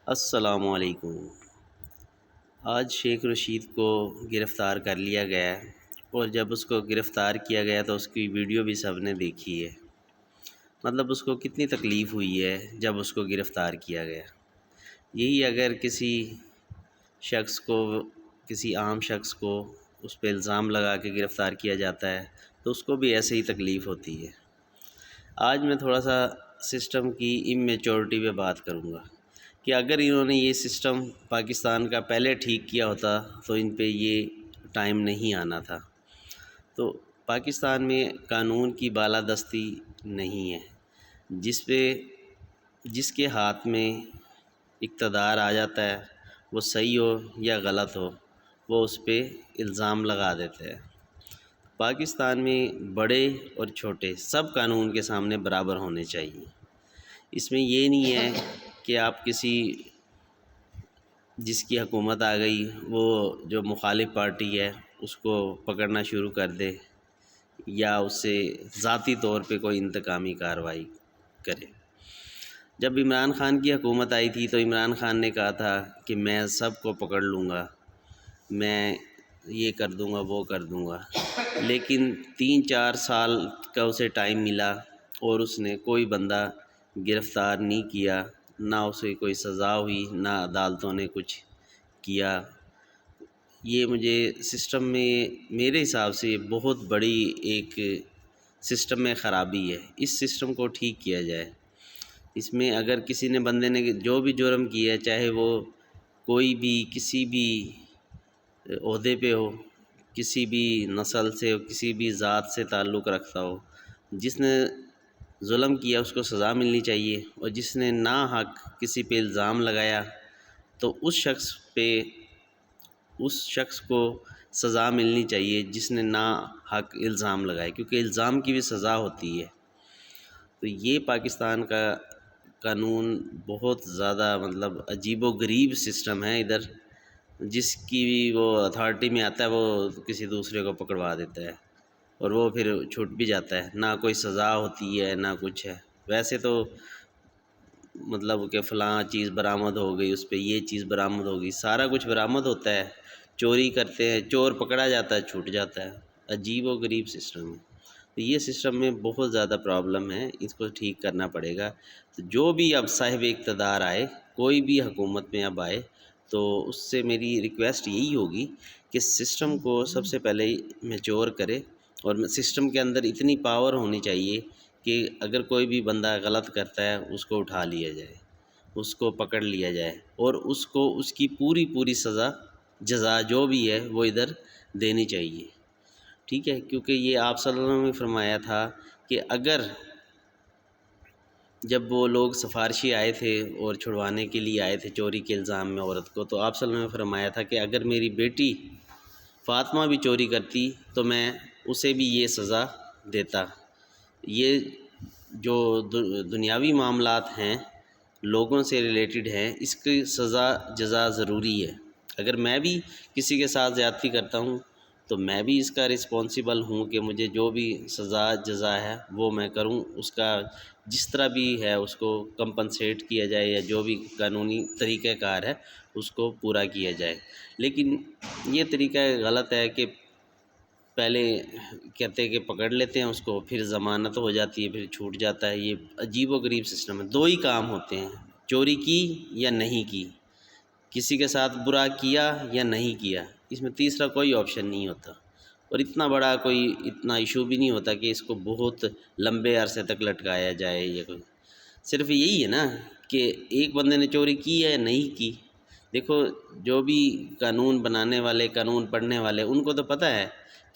السلام علیکم۔ آج شیخ رشید کو گرفتار کر لیا گیا ہے، اور جب اس کو گرفتار کیا گیا تو اس کی ویڈیو بھی سب نے دیکھی ہے۔ مطلب اس کو کتنی تکلیف ہوئی ہے جب اس کو گرفتار کیا گیا۔ یہی اگر کسی شخص کو، کسی عام شخص کو اس پہ الزام لگا کے گرفتار کیا جاتا ہے تو اس کو بھی ایسے ہی تکلیف ہوتی ہے۔ آج میں تھوڑا سا سسٹم کی اممیچورٹی پہ بات کروں گا کہ اگر انہوں نے یہ سسٹم پاکستان کا پہلے ٹھیک کیا ہوتا تو ان پہ یہ ٹائم نہیں آنا تھا۔ تو پاکستان میں قانون کی بالادستی نہیں ہے، جس کے ہاتھ میں اقتدار آ جاتا ہے، وہ صحیح ہو یا غلط ہو، وہ اس پہ الزام لگا دیتے ہیں۔ پاکستان میں بڑے اور چھوٹے سب قانون کے سامنے برابر ہونے چاہیے۔ اس میں یہ نہیں ہے کہ آپ جس کی حکومت آ گئی وہ جو مخالف پارٹی ہے اس کو پکڑنا شروع کر دے یا اس سے ذاتی طور پہ کوئی انتقامی کارروائی کرے۔ جب عمران خان کی حکومت آئی تھی تو عمران خان نے کہا تھا کہ میں سب کو پکڑ لوں گا، میں یہ کر دوں گا وہ کر دوں گا، لیکن 3-4 سال کا اسے ٹائم ملا اور اس نے کوئی بندہ گرفتار نہیں کیا، نہ اسے کوئی سزا ہوئی، نہ عدالتوں نے کچھ کیا۔ یہ مجھے سسٹم میں میرے حساب سے بہت بڑی ایک سسٹم میں خرابی ہے۔ اس سسٹم کو ٹھیک کیا جائے۔ اس میں اگر کسی نے بندے نے جو بھی جرم کیا ہے، چاہے وہ کوئی بھی کسی بھی عہدے پہ ہو، کسی بھی نسل سے ہو، کسی بھی ذات سے تعلق رکھتا ہو، جس نے ظلم کیا اس کو سزا ملنی چاہیے، اور جس نے ناحق کسی پہ الزام لگایا تو اس شخص کو سزا ملنی چاہیے جس نے ناحق الزام لگائے، کیونکہ الزام کی بھی سزا ہوتی ہے۔ تو یہ پاکستان کا قانون بہت زیادہ عجیب و غریب سسٹم ہے۔ ادھر جس کی بھی وہ اتھارٹی میں آتا ہے وہ کسی دوسرے کو پکڑوا دیتا ہے، اور وہ پھر چھوٹ بھی جاتا ہے، نہ کوئی سزا ہوتی ہے نہ کچھ ہے۔ ویسے تو کہ فلاں چیز برآمد ہو گئی، اس پہ یہ چیز برآمد ہو گئی، سارا کچھ برآمد ہوتا ہے۔ چوری کرتے ہیں، چور پکڑا جاتا ہے، چھوٹ جاتا ہے۔ عجیب و غریب سسٹم ہے۔ تو یہ سسٹم میں بہت زیادہ پرابلم ہے، اس کو ٹھیک کرنا پڑے گا۔ تو جو بھی اب صاحب اقتدار آئے، کوئی بھی حکومت میں اب آئے، تو اس سے میری ریکویسٹ یہی ہوگی کہ سسٹم کو سب سے پہلے میچور کرے، اور سسٹم کے اندر اتنی پاور ہونی چاہیے کہ اگر کوئی بھی بندہ غلط کرتا ہے اس کو اٹھا لیا جائے، اس کو پکڑ لیا جائے، اور اس کو اس کی پوری جزا جو بھی ہے وہ ادھر دینی چاہیے۔ ٹھیک ہے، کیونکہ یہ آپ صلی اللہ علیہ وسلم نے فرمایا تھا کہ اگر جب وہ لوگ سفارشی آئے تھے اور چھڑوانے کے لیے آئے تھے چوری کے الزام میں عورت کو، تو آپ صلی اللہ علیہ وسلم نے فرمایا تھا کہ اگر میری بیٹی فاطمہ بھی چوری کرتی تو میں اسے بھی یہ سزا دیتا۔ یہ جو دنیاوی معاملات ہیں، لوگوں سے ریلیٹڈ ہیں، اس کی جزا ضروری ہے۔ اگر میں بھی کسی کے ساتھ زیادتی کرتا ہوں تو میں بھی اس کا رسپانسیبل ہوں کہ مجھے جو بھی جزا ہے وہ میں کروں، اس کا جس طرح بھی ہے اس کو کمپنسیٹ کیا جائے، یا جو بھی قانونی طریقہ کار ہے اس کو پورا کیا جائے۔ لیکن یہ طریقہ غلط ہے کہ پہلے کہتے ہیں کہ پکڑ لیتے ہیں اس کو، پھر ضمانت ہو جاتی ہے، پھر چھوٹ جاتا ہے۔ یہ عجیب و غریب سسٹم ہے۔ دو ہی کام ہوتے ہیں، چوری کی یا نہیں کی، کسی کے ساتھ برا کیا یا نہیں کیا، اس میں تیسرا کوئی آپشن نہیں ہوتا۔ اور اتنا بڑا کوئی اتنا ایشو بھی نہیں ہوتا کہ اس کو بہت لمبے عرصے تک لٹکایا جائے۔ یا کوئی صرف یہی ہے نا کہ ایک بندے نے چوری کی ہے یا نہیں کی۔ دیکھو، جو بھی قانون بنانے والے، قانون پڑھنے والے، ان کو تو پتہ ہے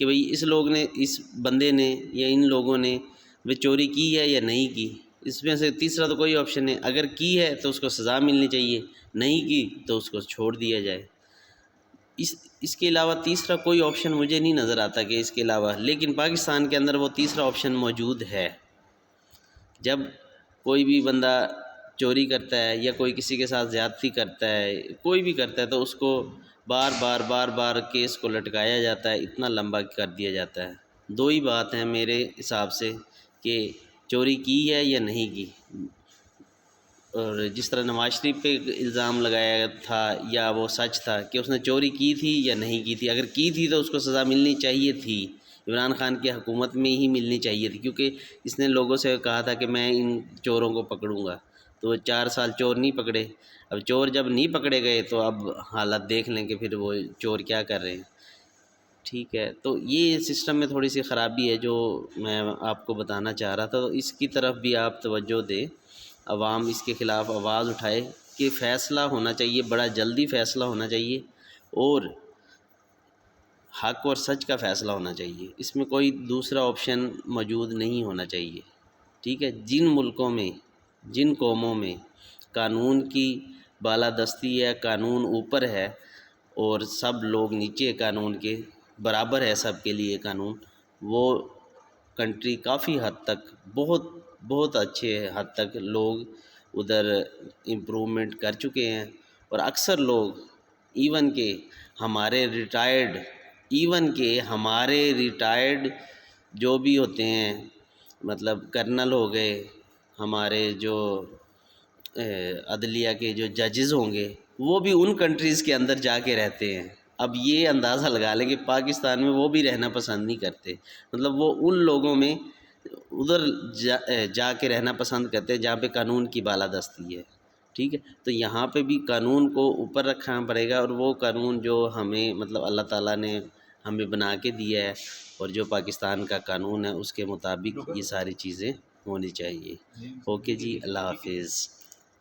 کہ بھئی اس بندے نے یا ان لوگوں نے وہ چوری کی ہے یا نہیں کی۔ اس میں سے تیسرا تو کوئی آپشن نہیں۔ اگر کی ہے تو اس کو سزا ملنی چاہیے، نہیں کی تو اس کو چھوڑ دیا جائے۔ اس کے علاوہ تیسرا کوئی آپشن مجھے نہیں نظر آتا کہ اس کے علاوہ، لیکن پاکستان کے اندر وہ تیسرا آپشن موجود ہے۔ جب کوئی بھی بندہ چوری کرتا ہے یا کوئی کسی کے ساتھ زیادتی کرتا ہے، کوئی بھی کرتا ہے، تو اس کو بار بار کیس کو لٹکایا جاتا ہے، اتنا لمبا کر دیا جاتا ہے۔ دو ہی بات ہیں میرے حساب سے کہ چوری کی ہے یا نہیں کی۔ اور جس طرح نواز شریف پہ الزام لگایا تھا یا وہ سچ تھا کہ اس نے چوری کی تھی یا نہیں کی تھی، اگر کی تھی تو اس کو سزا ملنی چاہیے تھی، عمران خان کی حکومت میں ہی ملنی چاہیے تھی، کیونکہ اس نے لوگوں سے کہا تھا کہ میں ان چوروں کو پکڑوں گا، تو 4 سال چور نہیں پکڑے۔ اب چور جب نہیں پکڑے گئے تو اب حالت دیکھ لیں کہ پھر وہ چور کیا کر رہے ہیں۔ ٹھیک ہے، تو یہ سسٹم میں تھوڑی سی خرابی ہے جو میں آپ کو بتانا چاہ رہا تھا، تو اس کی طرف بھی آپ توجہ دیں، عوام اس کے خلاف آواز اٹھائے کہ فیصلہ ہونا چاہیے، بڑا جلدی فیصلہ ہونا چاہیے، اور حق اور سچ کا فیصلہ ہونا چاہیے، اس میں کوئی دوسرا آپشن موجود نہیں ہونا چاہیے۔ ٹھیک ہے، جن ملکوں میں، جن قوموں میں قانون کی بالادستی ہے، قانون اوپر ہے اور سب لوگ نیچے قانون کے برابر ہے، سب کے لیے قانون، وہ کنٹری کافی حد تک، بہت اچھے حد تک لوگ ادھر امپرومنٹ کر چکے ہیں، اور اکثر لوگ ایون کہ ہمارے ریٹائرڈ جو بھی ہوتے ہیں، مطلب کرنل ہو گئے، ہمارے جو عدلیہ کے جو ججز ہوں گے، وہ بھی ان کنٹریز کے اندر جا کے رہتے ہیں۔ اب یہ اندازہ لگا لیں کہ پاکستان میں وہ بھی رہنا پسند نہیں کرتے، مطلب وہ ان لوگوں میں ادھر جا کے رہنا پسند کرتے ہیں جہاں پہ قانون کی بالادستی ہے۔ ٹھیک ہے، تو یہاں پہ بھی قانون کو اوپر رکھنا پڑے گا، اور وہ قانون جو ہمیں مطلب اللہ تعالیٰ نے ہمیں بنا کے دیا ہے اور جو پاکستان کا قانون ہے اس کے مطابق یہ ساری چیزیں ہونی چاہیے۔ اوکے جی، اللہ حافظ۔